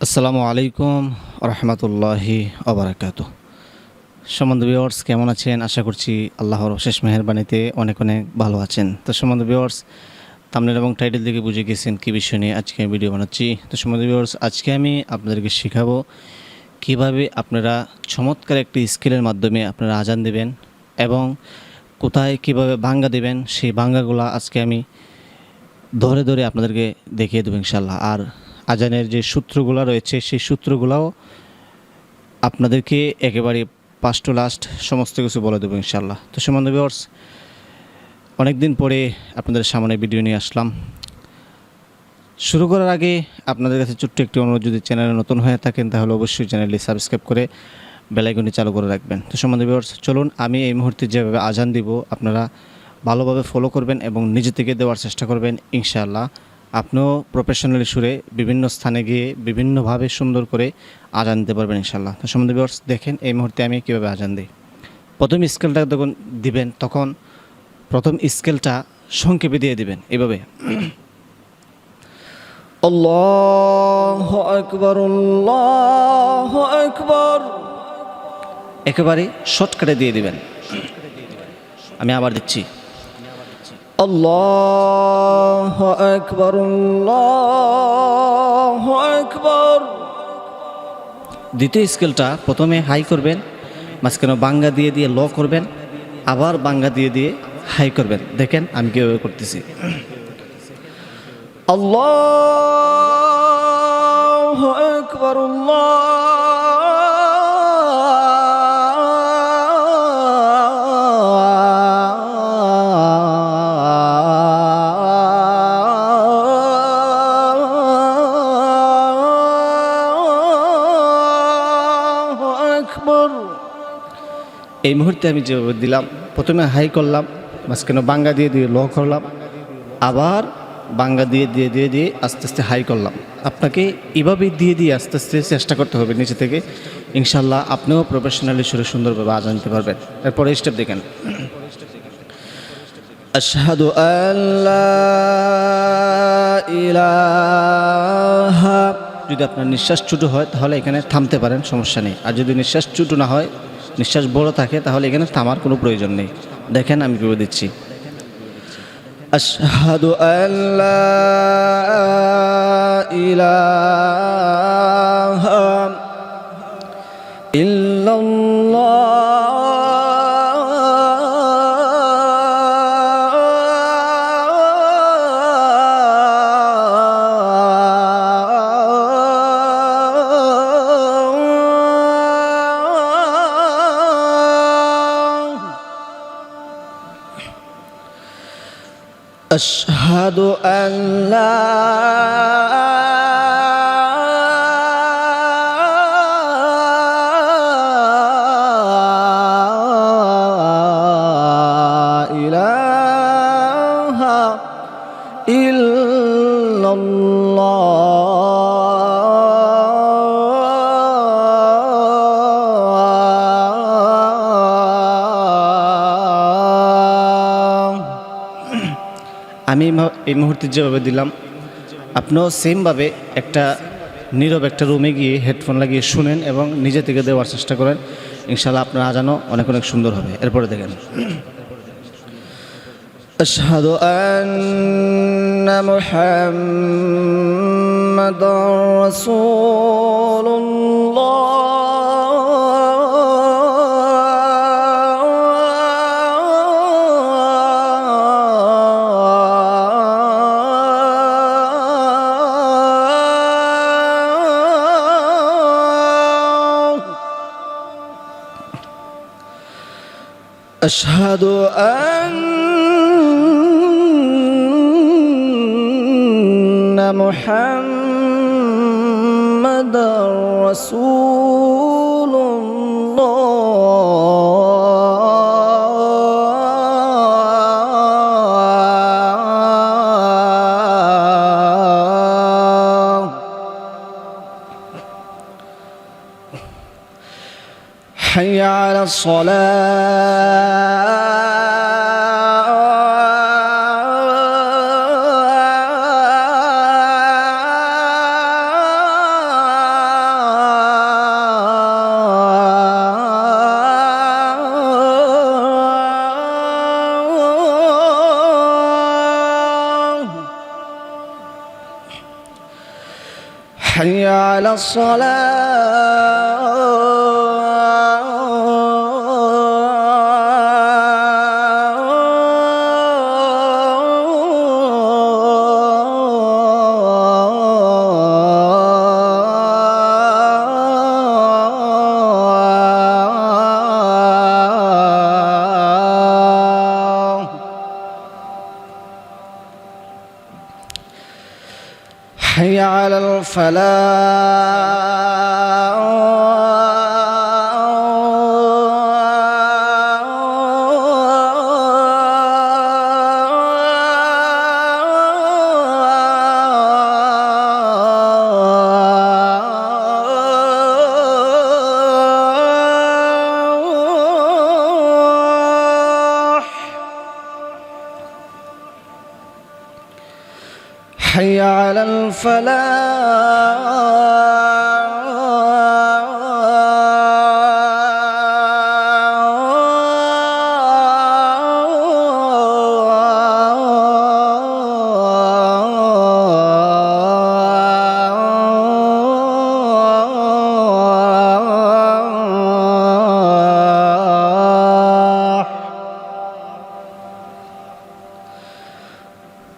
আসসালামু আলাইকুম রহমতুল্লাহি ওবারাকাতুহু। সম্বন্ধ ভিউয়ার্স, কেমন আছেন? আশা করছি আল্লাহর অশেষ মেহেরবানিতে অনেক অনেক ভালো আছেন। তো সম্বন্ধ ভিউয়ার্স, থাম্বনেল এবং টাইটেল থেকে বুঝে গেছেন কী বিষয় নিয়ে আজকে আমি ভিডিও বানাচ্ছি। তো সম্বন্ধ ভিউয়ার্স, আজকে আমি আপনাদেরকে শেখাবো কীভাবে আপনারা চমৎকার একটি স্কিলের মাধ্যমে আপনারা আজান দেবেন এবং কোথায় কীভাবে বাঙ্গা দেবেন, সেই বাঙ্গাগুলো আজকে আমি ধরে ধরে আপনাদেরকে দেখিয়ে দেবো ইনশাল্লাহ। আর আজানের যে সূত্রগুলো রয়েছে সেই সূত্রগুলোও আপনাদেরকে একেবারে ফার্স্ট টু লাস্ট সমস্ত কিছু বলে দেবো ইনশাল্লাহ। তো সম্বন্ধ ভিউয়ার্স, অনেক দিন পরে আপনাদের সামনে ভিডিও নিয়ে আসলাম। শুরু করার আগে আপনাদের কাছে ছোট্ট একটি অনুরোধ, যদি চ্যানেলে নতুন হয়ে থাকেন তাহলে অবশ্যই চ্যানেলটি সাবস্ক্রাইব করে বেল আইকনটি চালু করে রাখবেন। তো সম্বন্ধ ভিউয়ার্স, চলুন আমি এই মুহূর্তে যেভাবে আজান দিব আপনারা ভালোভাবে ফলো করবেন এবং নিজে থেকে দেওয়ার চেষ্টা করবেন ইনশাআল্লাহ। আপনিও প্রফেশনালি সুরে বিভিন্ন স্থানে গিয়ে বিভিন্নভাবে সুন্দর করে আজান দিতে পারবেন ইনশাআল্লাহ। তো সম্বন্ধ ভিউয়ার্স, দেখেন এই মুহূর্তে আমি কীভাবে আজান দিই। প্রথম স্কেলটা যখন দিবেন তখন প্রথম স্কেলটা সংক্ষেপে দিয়ে দিবেন এভাবে, আল্লাহু আকবার আল্লাহু আকবার, একেবারে শর্টকাটে দিয়ে দিবেন। আমি আবার দিচ্ছি, আল্লাহু আকবার আল্লাহু আকবার। দ্বিতীয় স্কেলটা প্রথমে হাই করবেন, মাঝখানে বাঙ্গা দিয়ে দিয়ে লো করবেন, আবার বাঙ্গা দিয়ে দিয়ে হাই করবেন। দেখেন আমি কীভাবে করতেছি, আল্লাহু আকবার আল্লাহু আকবার। এই মুহূর্তে আমি যেভাবে দিলাম, প্রথমে হাই করলাম, মাঝখানে বাঙ্গা দিয়ে দিয়ে লো করলাম, আবার বাঙ্গা দিয়ে দিয়ে দিয়ে দিয়ে আস্তে আস্তে হাই করলাম। আপনাকে এভাবেই দিয়ে দিয়ে আস্তে আস্তে চেষ্টা করতে হবে নিচে থেকে। ইনশাল্লাহ আপনিও প্রফেশনালি সুরে সুন্দরভাবে আজান দিতে পারবেন। এরপরে স্টেপ দেখেন, আশহাদু আল্লা ইলাহা। যদি আপনার নিঃশ্বাস ছোটো হয় তাহলে এখানে থামতে পারেন, সমস্যা নেই। আর যদি নিঃশ্বাস ছোটো না হয়, নিঃশ্বাস বড় থাকে, তাহলে এখানে থামার কোনো প্রয়োজন নেই। দেখেন আমি কীভাবে দিচ্ছি, আশহাদু আল্লা ইলাহা ইল্লাল্লাহ, আশহাদু আল্লা ইলাহা ইল্লাল্লাহ। আমি এই মুহূর্তে যেভাবে দিলাম, আপনিও সেমভাবে একটা নীরব একটা রুমে গিয়ে হেডফোন লাগিয়ে শুনেন এবং নিজে থেকে দেওয়ার চেষ্টা করেন। ইনশাআল্লাহ আপনার আজানও অনেক অনেক সুন্দর হবে। এরপরে দেখেন, আশহাদু আন্না মুহাম্মাদার রাসূলুল্লাহ, আশহাদু আন্না মুহাম্মাদার রাসূলুল্লাহ। হাইয়া আলাস সালাহ حي على الصلاة حي على الفلاح حي على الفلاح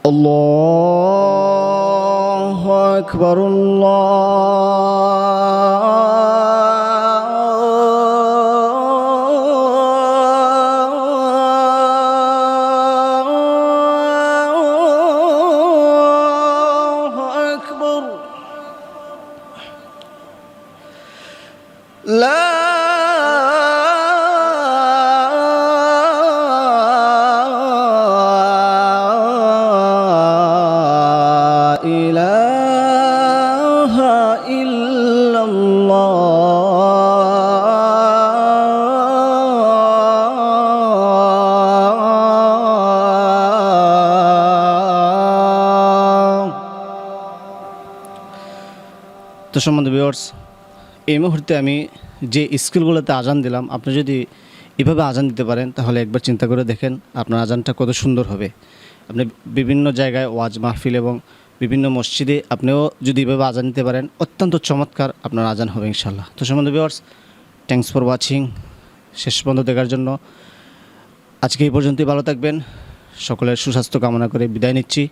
الله أكبر الله أكبر لا إله إلا الله তো সম্বন্ধে ভিউয়ার্স এই মুহূর্তে আমি যে স্কুলগুলোতে আজান দিলাম আপনি যদি এভাবে আজান দিতে পারেন তাহলে একবার চিন্তা করে দেখেন আপনার আজানটা কত সুন্দর হবে। আপনি বিভিন্ন জায়গায় ওয়াজ মাহফিল এবং বিভিন্ন মসজিদে আপনিও যদি এভাবে আজান দিতে পারেন অত্যন্ত চমৎকার আপনার আজান হবে ইনশাল্লাহ। তো সম্বন্ধে ভিউয়ার্স থ্যাঙ্কস ফর ওয়াচিং, শেষ পর্যন্ত দেখার জন্য। আজকে এই পর্যন্তই, ভালো থাকবেন, সকলের সুস্বাস্থ্য কামনা করে বিদায় নিচ্ছি।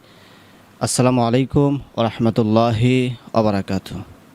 আসসালামু আলাইকুম ওয়া রাহমাতুল্লাহি ওয়া বারাকাতুহু।